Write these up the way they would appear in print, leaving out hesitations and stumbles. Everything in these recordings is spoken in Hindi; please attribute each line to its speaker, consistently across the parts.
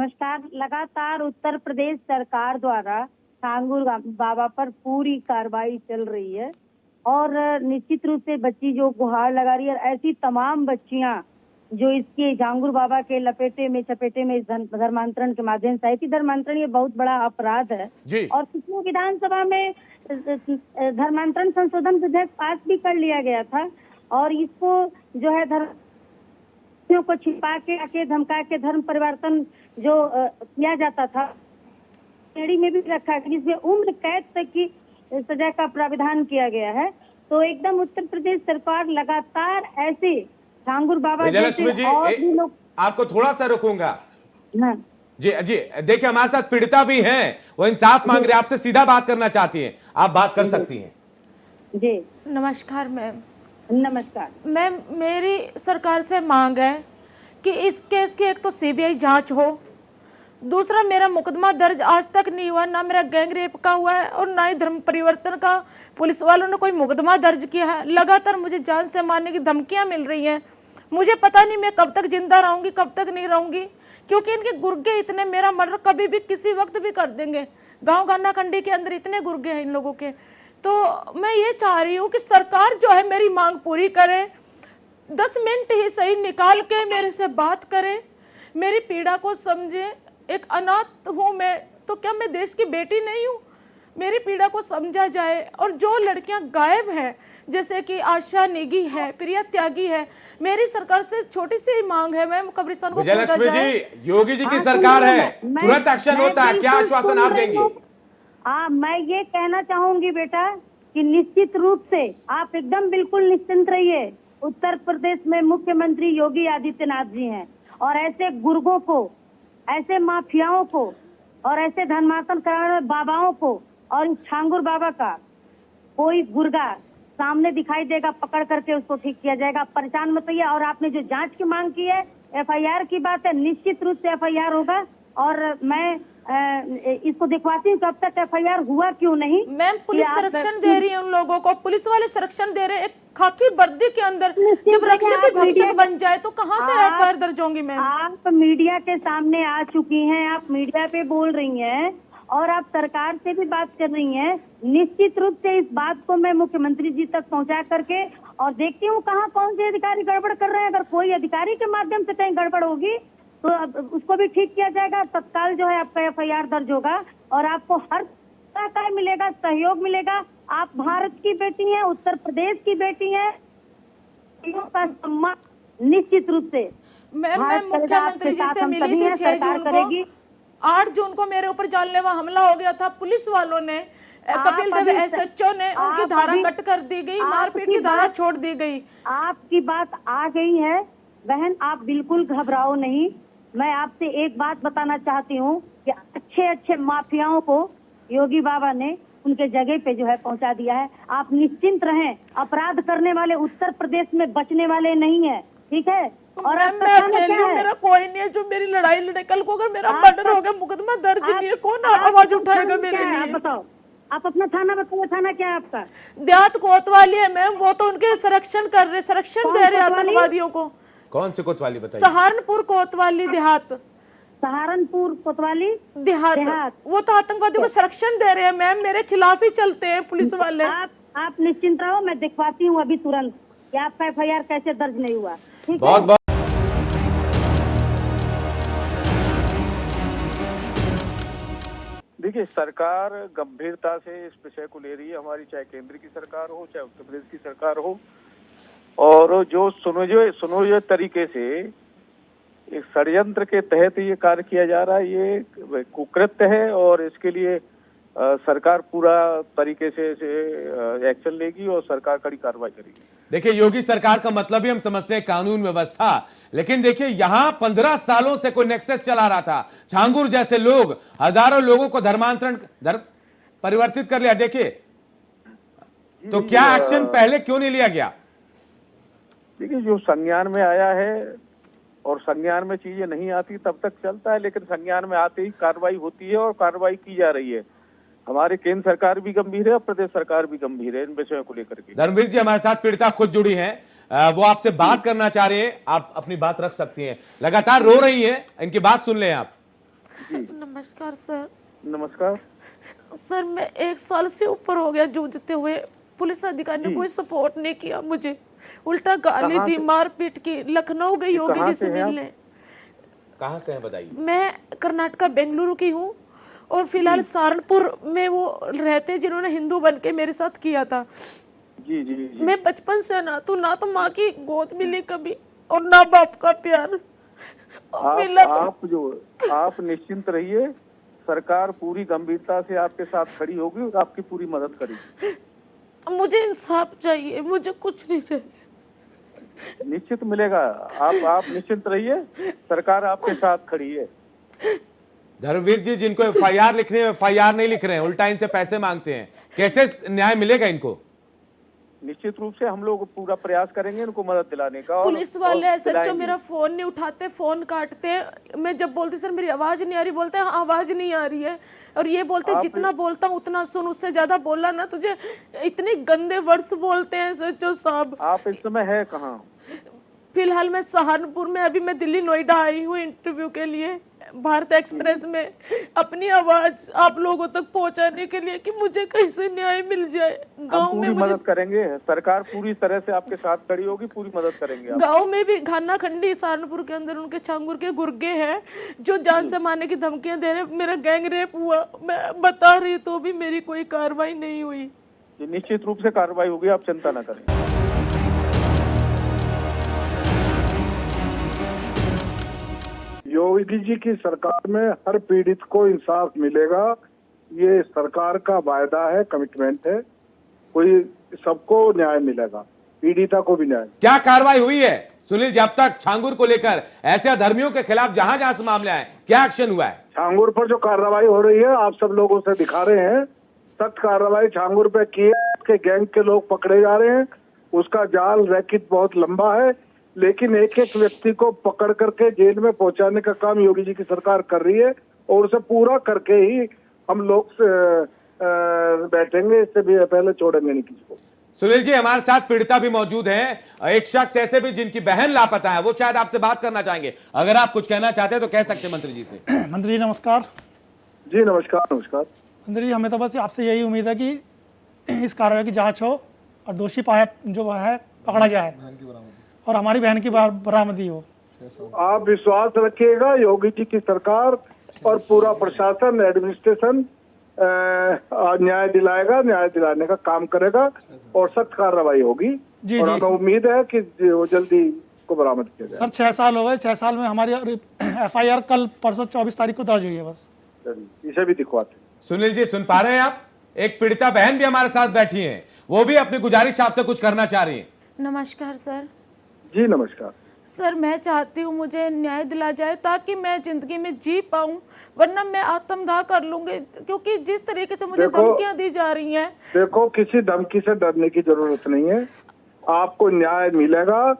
Speaker 1: नमस्कार। लगातार उत्तर प्रदेश सरकार द्वारा छांगुर बाबा पर पूरी कार्रवाई चल रही है और निश्चित रूप से बच्ची जो गुहार लगा रही है, ऐसी तमाम बच्चियां जो इसके झांगुर बाबा के चपेटे में इस धर्मांतरण के माध्यम से आई थी। धर्मांतरण ये बहुत बड़ा अपराध है और पिछले विधानसभा में धर्मांतरण संशोधन विधेयक पास भी कर लिया गया था और इसको जो है धर्म को छिपा के धमका के धर्म परिवर्तन जो किया जाता था श्रेणी में भी रखा गया, जिसमें उम्र कैद तक की सजा का प्रावधान किया गया है। तो एकदम उत्तर प्रदेश सरकार लगातार ऐसे झांगुर बाबा
Speaker 2: विजयलक्ष्मी
Speaker 1: और भी लोग।
Speaker 2: आपको थोड़ा सा रुकूंगा।
Speaker 1: हाँ
Speaker 2: जी जी, देखिए हमारे साथ पीड़िता भी हैं, वो इंसाफ मांग रहे हैं, आपसे सीधा बात करना चाहती हैं, आप बात कर सकती हैं।
Speaker 1: जी
Speaker 3: नमस्कार मैम।
Speaker 1: नमस्कार
Speaker 3: मैम, मेरी सरकार से मांग है कि इस केस की एक तो सीबीआई जांच हो, दूसरा मेरा मुकदमा दर्ज आज तक नहीं हुआ, ना मेरा गैंग रेप का हुआ है और ना ही धर्म परिवर्तन का पुलिस वालों ने कोई मुकदमा दर्ज किया है। लगातार मुझे जान से मारने की धमकियां मिल रही हैं। मुझे पता नहीं मैं कब तक जिंदा रहूंगी, कब तक नहीं रहूंगी, क्योंकि इनके गुर्गे इतने, मेरा मर्डर कभी भी किसी वक्त भी कर देंगे। गाँव गाना कंडी के अंदर इतने गुर्गे हैं इन लोगों के। तो मैं ये चाह रही हूँ कि सरकार जो है मेरी मांग पूरी करे, 10 मिनट ही सही निकाल के मेरे से बात करें, मेरी पीड़ा को समझे। एक अनाथ हूँ मैं, तो क्या मैं देश की बेटी नहीं हूँ? मेरी पीड़ा को समझा जाए। और जो लड़कियां गायब हैं, जैसे कि आशा नेगी है, प्रिया त्यागी है, मेरी सरकार से छोटी सी मांग है, मैम कब्रिस्तान को
Speaker 2: विजयलक्ष्मी जी, योगी जी की सरकार है, तुरंत एक्शन होता है, क्या आश्वासन आप देंगे?
Speaker 1: मैं ये कहना चाहूंगी बेटा कि निश्चित रूप से आप एकदम बिल्कुल निश्चिंत रहिए। उत्तर प्रदेश में मुख्यमंत्री योगी आदित्यनाथ जी हैं और ऐसे गुर्गों को, ऐसे माफियाओं को और ऐसे धर्मांतरण कराने वाले बाबाओं को और छांगुर बाबा का कोई गुर्गा सामने दिखाई देगा, पकड़ करके उसको ठीक किया जाएगा। परेशान मत होइए। और आपने जो जांच की मांग की है, एफआईआर की बात है, निश्चित रूप से एफआईआर होगा और मैं इसको दिखवाती हूँ कब तक एफआईआर हुआ क्यों नहीं।
Speaker 3: मैम पुलिस संरक्षण दे रही है उन लोगों को, पुलिस वाले संरक्षण दे रहे हैं। एक खाकी वर्दी के अंदर जब रक्षक भक्षक बन जाए तो कहाँ से एफआईआर दर्ज होंगी? मैम
Speaker 1: आप मीडिया के सामने आ चुकी हैं, आप मीडिया पे बोल रही हैं और आप सरकार से भी बात कर रही हैं। निश्चित रूप से इस बात को मैं मुख्यमंत्री जी तक पहुंचा करके और देखती हूँ कहाँ कौन से अधिकारी गड़बड़ कर रहे हैं। अगर कोई अधिकारी के माध्यम से कहीं गड़बड़ होगी तो उसको भी ठीक किया जाएगा। तत्काल जो है आपका एफआईआर दर्ज होगा और आपको हर तरह का मिलेगा, सहयोग मिलेगा। आप भारत की बेटी हैं, उत्तर प्रदेश की बेटी हैं, का सम्मान निश्चित रूप से।
Speaker 3: मैम मैं मुख्यमंत्री जी से मिली थी 6 जून को। 8 जून को मेरे ऊपर जानलेवा हमला हो गया था। पुलिस वालों ने, कपिल देव एसएचओ ने, उनकी धारा कट कर दी गई, मारपीट की धारा छोड़ दी गई।
Speaker 1: आपकी बात आ गई है बहन, आप बिल्कुल घबराओ नहीं। मैं आपसे एक बात बताना चाहती हूँ कि अच्छे माफियाओं को योगी बाबा ने उनके जगह पे जो है पहुंचा दिया है। आप निश्चिंत रहें, अपराध करने वाले उत्तर प्रदेश में बचने वाले नहीं है, ठीक है? और
Speaker 3: मैं अकेली हूँ, मेरा कोई नहीं है जो मेरी लड़ाई लड़े। कल को अगर मेरा मर्डर हो गया, मुकदमा दर्ज नहीं है, कौन आवाज उठाएगा मेरे लिए?
Speaker 1: बताओ, आप अपना थाना बताओ, थाना क्या है आपका?
Speaker 3: देहात कोतवाली है मैम, वो तो उनके संरक्षण कर रहे, संरक्षण दे रहे आतंकवादियों को।
Speaker 2: कौन से कोतवाली बताइए?
Speaker 3: सहारनपुर कोतवाली देहात।
Speaker 1: सहारनपुर कोतवाली
Speaker 3: देहात वो तो आतंकवादियों को संरक्षण दे रहे हैं मैम, मेरे खिलाफ ही चलते हैं पुलिस वाले।
Speaker 1: आप निश्चिंत रहो, मैं दिखवाती हूँ अभी तुरंत कि आपका एफआईआर कैसे दर्ज नहीं हुआ।
Speaker 2: बहुत बहुत
Speaker 4: देखिए, सरकार गंभीरता से इस विषय को ले रही है, हमारी चाहे केंद्र की सरकार हो चाहे उत्तर प्रदेश की सरकार हो। और जो सुनियोजित तरीके से एक षड्यंत्र के तहत ये कार्य किया जा रहा है, ये कुकृत्य है और इसके लिए सरकार पूरा तरीके से एक्शन लेगी और सरकार कड़ी कार्रवाई करेगी।
Speaker 2: देखिए, योगी सरकार का मतलब ही हम समझते हैं कानून व्यवस्था, लेकिन देखिए यहाँ 15 सालों से कोई नेक्सस चला रहा था। छांगुर जैसे लोग हजारों लोगों को धर्म परिवर्तित कर लिया। देखिए, तो क्या एक्शन पहले क्यों नहीं लिया गया?
Speaker 4: देखिए, जो संज्ञान में आया है और संज्ञान में चीजें नहीं आती तब तक चलता है, लेकिन संज्ञान में आते ही कार्रवाई होती है और कार्रवाई की जा रही है। हमारे केंद्र सरकार भी गंभीर है और प्रदेश सरकार भी गंभीर है इन विषयों को लेकर के।
Speaker 2: धर्मवीर जी हमारे साथ पीड़िता खुद जुड़ी हैं, वो आपसे बात करना चाह रहे हैं, आप अपनी बात रख सकती हैं। लगातार रो रही हैं, इनकी बात सुन लें आप।
Speaker 4: जी
Speaker 3: नमस्कार सर।
Speaker 4: नमस्कार।
Speaker 3: सर मैं 1 साल से ऊपर हो गया जूझते हुए, पुलिस अधिकारी ने
Speaker 4: जी।
Speaker 3: कोई सपोर्ट नहीं किया मुझे, उल्टा गाली
Speaker 4: कहाँ
Speaker 3: दी,
Speaker 4: से
Speaker 3: मारपीट की। लखनऊ गई योगी
Speaker 4: कहाँ
Speaker 3: जी
Speaker 4: से
Speaker 3: से
Speaker 4: हैं आप?
Speaker 3: मिलने।
Speaker 2: कहाँ से हैं बताइए?
Speaker 3: मैं कर्नाटका बेंगलुरु की हूँ और फिलहाल
Speaker 4: जी
Speaker 3: सहारनपुर में वो रहते जिन्होंने हिंदू बन के मेरे साथ किया था।
Speaker 4: जी जी जी।
Speaker 3: मैं बचपन से ना तो माँ की गोद मिली कभी और ना बाप का प्यार मिला।
Speaker 4: आप निश्चिंत रहिए, सरकार पूरी गंभीरता से आपके साथ खड़ी होगी और आपकी पूरी मदद करेगी।
Speaker 3: मुझे इंसाफ चाहिए, मुझे कुछ नहीं चाहिए।
Speaker 4: निश्चित मिलेगा। आप निश्चिंत रहिए, सरकार आपके साथ खड़ी है।
Speaker 2: धर्मवीर जी, जिनको एफआईआर लिख रहे हैं एफआईआर नहीं लिख रहे हैं, उल्टा इनसे पैसे मांगते हैं, कैसे न्याय मिलेगा इनको?
Speaker 4: निश्चित रूप से हम लोग पूरा प्रयास करेंगे इनको मदद दिलाने का। और
Speaker 3: पुलिस वाले
Speaker 4: और
Speaker 3: सच्चो
Speaker 4: दिलाएंगे।
Speaker 3: मेरा फोन नहीं उठाते, फोन काटते हैं। मैं जब बोलती सर मेरी आवाज नहीं आ रही, बोलते हैं आवाज नहीं आ रही है। और ये बोलते हैं जितना बोलता हूँ उतना सुन, उससे ज्यादा बोला ना तुझे। इतने गंदे वर्ड्स बोलते हैं सच्चो साहब।
Speaker 4: आप इस समय है कहाँ?
Speaker 3: फिलहाल मैं सहारनपुर में, अभी मैं दिल्ली नोएडा आई हूँ इंटरव्यू के लिए भारत एक्सप्रेस में, अपनी आवाज आप लोगों तक पहुंचाने के लिए कि मुझे कैसे न्याय मिल जाए।
Speaker 4: हम
Speaker 3: गांव में
Speaker 4: पूरी
Speaker 3: मुझे,
Speaker 4: मदद करेंगे, सरकार पूरी तरह से आपके साथ खड़ी होगी, पूरी मदद करेंगे आप।
Speaker 3: गांव में भी घाना खंडी सहारनपुर के अंदर उनके छांगुर के गुर्गे हैं जो जान से मारने की धमकियां दे रहे। मेरा गैंग रेप हुआ, मैं बता रही तो भी मेरी कोई कार्रवाई नहीं हुई।
Speaker 4: ये निश्चित रूप से कार्रवाई होगी, आप चिंता न करें।
Speaker 5: योगी जी की सरकार में हर पीड़ित को इंसाफ मिलेगा, ये सरकार का वायदा है, कमिटमेंट है। कोई सबको न्याय मिलेगा, पीड़िता को भी न्याय।
Speaker 2: क्या कार्रवाई हुई है सुनील जी अब तक छांगुर को लेकर, ऐसे अधर्मियों के खिलाफ जहां जहां से मामले आए, क्या एक्शन हुआ है?
Speaker 5: छांगुर पर जो कार्रवाई हो रही है आप सब लोगों से दिखा रहे हैं, सख्त कार्रवाई छांगुर पे की है। उसके गैंग के लोग पकड़े जा रहे हैं, उसका जाल रैकेट बहुत लंबा है, लेकिन एक एक व्यक्ति को पकड़ करके जेल में पहुंचाने का काम योगी जी की सरकार कर रही है और उसे पूरा करके ही हम लोग बैठेंगे, इससे भी पहले छोड़ेंगे नहीं किसी को।
Speaker 2: सुनील जी, हमारे साथ पीड़िता भी मौजूद हैं, एक शख्स ऐसे भी जिनकी बहन लापता है, वो शायद आपसे बात करना चाहेंगे। अगर आप कुछ कहना चाहते हैं तो कह सकते हैं मंत्री जी से।
Speaker 6: मंत्री जी नमस्कार।
Speaker 5: जी नमस्कार। नमस्कार
Speaker 6: मंत्री जी, हमें तो बस आपसे यही उम्मीद है कि इस कार्रवाई की जांच हो और दोषी पाया जो है पकड़ा जाए और हमारी बहन की बरामदी हो।
Speaker 5: आप विश्वास रखिएगा, योगी जी की सरकार और पूरा प्रशासन, एडमिनिस्ट्रेशन न्याय दिलाएगा, न्याय दिलाने का काम करेगा और सख्त कार्रवाई होगी।
Speaker 6: जी
Speaker 5: और
Speaker 6: जी
Speaker 5: हमें उम्मीद है कि वो जल्दी को बरामद किया जाए।
Speaker 6: सर 6 साल हो गए, 6 साल में हमारी एफआईआर कल परसों 24 तारीख को दर्ज हुई है। बस
Speaker 5: इसे भी दिखवाते।
Speaker 2: सुनील जी, सुन पा रहे हैं आप? एक पीड़िता बहन भी हमारे साथ बैठी हैं, वो भी अपनी गुजारिश आपसे कुछ करना चाह रही है।
Speaker 3: नमस्कार सर।
Speaker 5: जी नमस्कार।
Speaker 3: सर मैं चाहती हूँ मुझे न्याय दिला जाए ताकि मैं जिंदगी में जी पाऊँ, वरना मैं आत्मदाह कर लूंगी, क्योंकि जिस तरीके से मुझे धमकियां दी जा रही हैं।
Speaker 5: देखो, किसी धमकी से डरने की जरूरत नहीं है, आपको न्याय मिलेगा,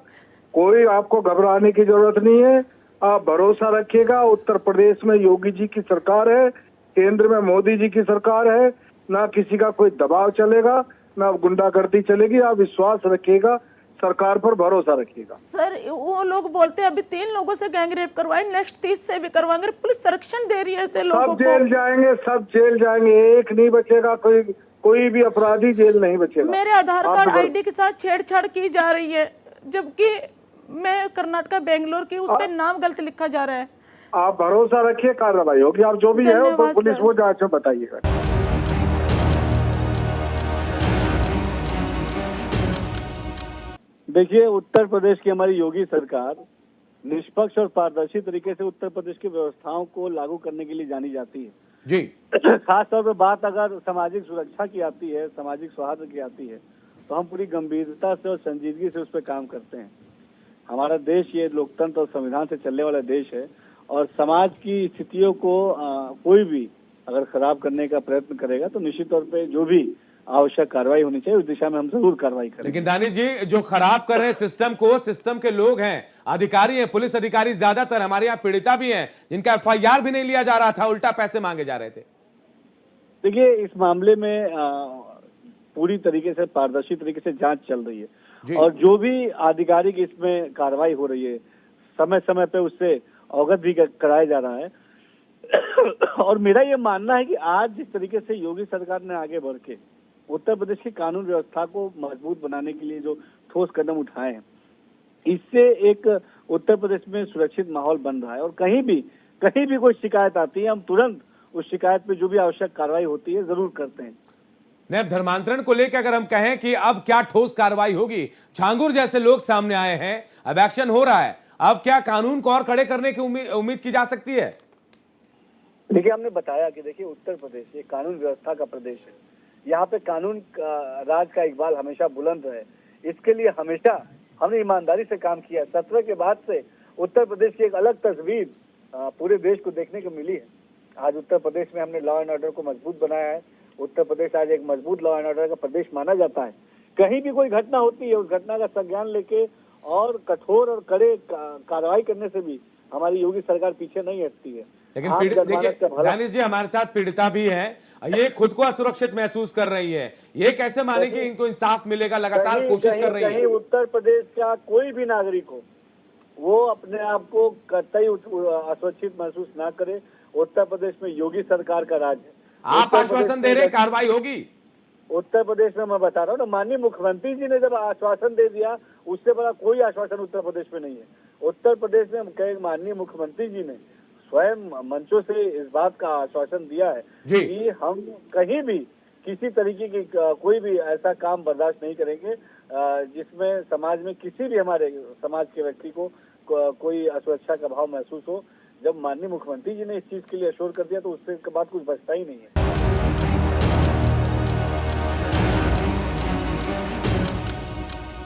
Speaker 5: कोई आपको घबराने की जरूरत नहीं है। आप भरोसा रखिएगा, उत्तर प्रदेश में योगी जी की सरकार है, केंद्र में मोदी जी की सरकार है, ना किसी का कोई दबाव चलेगा, ना गुंडागर्दी चलेगी। आप विश्वास रखिएगा, सरकार पर भरोसा रखिएगा।
Speaker 3: सर वो लोग बोलते हैं अभी 3 लोगों से गैंग रेप करवाए, नेक्स्ट 30 से भी करवाएंगे। पुलिस संरक्षण दे रही है ऐसे लोगों को।
Speaker 5: सब जेल जाएंगे, सब जेल जाएंगे, एक नहीं बचेगा, कोई भी अपराधी जेल नहीं बचेगा।
Speaker 3: मेरे आधार कार्ड आईडी के साथ छेड़छाड़ की जा रही है, जबकि मैं कर्नाटका बेंगलोर की, उस पे नाम गलत लिखा जा रहा है।
Speaker 5: आप भरोसा रखिए, कार्रवाई होगी। आप जो भी है वो पुलिस वो जांच में बताइएगा।
Speaker 7: देखिए, उत्तर प्रदेश की हमारी योगी सरकार निष्पक्ष और पारदर्शी तरीके से उत्तर प्रदेश की व्यवस्थाओं को लागू करने के लिए जानी जाती है
Speaker 2: जी।
Speaker 7: खास तौर पर बात अगर सामाजिक सुरक्षा की आती है, सामाजिक सौहार्द की आती है, तो हम पूरी गंभीरता से और संजीदगी से उस पर काम करते हैं। हमारा देश ये लोकतंत्र और संविधान से चलने वाला देश है और समाज की स्थितियों को कोई भी अगर खराब करने का प्रयत्न करेगा तो निश्चित तौर पे जो भी आवश्यक कार्रवाई होनी चाहिए उस दिशा में हम जरूर कार्रवाई करेंगे।
Speaker 2: लेकिन दानिश जी, जो खराब कर रहे हैं सिस्टम को, सिस्टम के लोग हैं, अधिकारी हैं, पुलिस अधिकारी ज्यादातर, हमारे यहाँ पीड़िता भी हैं जिनका एफआईआर भी नहीं लिया जा रहा था, उल्टा पैसे मांगे जा रहे थे।
Speaker 7: देखिए, इस मामले में पूरी तरीके से पारदर्शी तरीके से जांच चल रही है और जो भी आधिकारिक इसमें कार्रवाई हो रही है समय समय पे उससे अवगत भी कराया जा रहा है। और मेरा ये मानना है कि आज जिस तरीके से योगी सरकार ने आगे बढ़ के उत्तर प्रदेश की कानून व्यवस्था को मजबूत बनाने के लिए जो ठोस कदम उठाए हैं, इससे एक उत्तर प्रदेश में सुरक्षित माहौल बन रहा है। और कहीं भी कोई शिकायत आती है, हम तुरंत उस शिकायत पे जो भी आवश्यक कार्रवाई होती है जरूर करते हैं।
Speaker 2: नहीं, धर्मांतरण को लेकर अगर हम कहें कि अब क्या ठोस कार्रवाई होगी, छांगुर जैसे लोग सामने आए हैं, अब एक्शन हो रहा है, अब क्या कानून को और कड़े करने की उम्मीद की जा सकती है?
Speaker 7: देखिए, हमने बताया कि देखिए उत्तर प्रदेश एक कानून व्यवस्था का प्रदेश है। यहाँ पे कानून राज का इकबाल हमेशा बुलंद रहे, इसके लिए हमेशा हमने ईमानदारी से काम किया। 17 के बाद से उत्तर प्रदेश की एक अलग तस्वीर पूरे देश को देखने को मिली है। आज उत्तर प्रदेश में हमने लॉ एंड ऑर्डर को मजबूत बनाया है। उत्तर प्रदेश आज एक मजबूत लॉ एंड ऑर्डर का प्रदेश माना जाता है। कहीं भी कोई घटना होती है, उस घटना का संज्ञान लेके और कठोर और कड़े कार्रवाई करने से भी हमारी योगी सरकार पीछे नहीं हटती है।
Speaker 2: लेकिन देखिए दानिश जी, हमारे साथ पीड़िता भी है, ये खुद को असुरक्षित महसूस कर रही है, ये कैसे माने कि इनको इंसाफ मिलेगा? लगातार कोशिश कर रही है।
Speaker 7: उत्तर प्रदेश का कोई भी नागरिक हो, वो अपने आप को कतई असुरक्षित महसूस ना करे। उत्तर प्रदेश में योगी सरकार का राज है।
Speaker 2: आप आश्वासन दे रहे हैं कार्रवाई होगी?
Speaker 7: उत्तर प्रदेश में मैं बता रहा हूँ ना, माननीय मुख्यमंत्री जी ने जब आश्वासन दे दिया, उससे बड़ा कोई आश्वासन उत्तर प्रदेश में नहीं है। उत्तर प्रदेश में माननीय मुख्यमंत्री जी ने स्वयं मंचों से इस बात का आश्वासन दिया है कि हम कहीं भी किसी तरीके की कोई भी ऐसा काम बर्दाश्त नहीं करेंगे जिसमें समाज में किसी भी हमारे समाज के व्यक्ति को कोई असुरक्षा का भाव महसूस हो। जब माननीय मुख्यमंत्री जी ने इस चीज के लिए अश्योर कर दिया तो उससे बाद कुछ बचता ही नहीं है।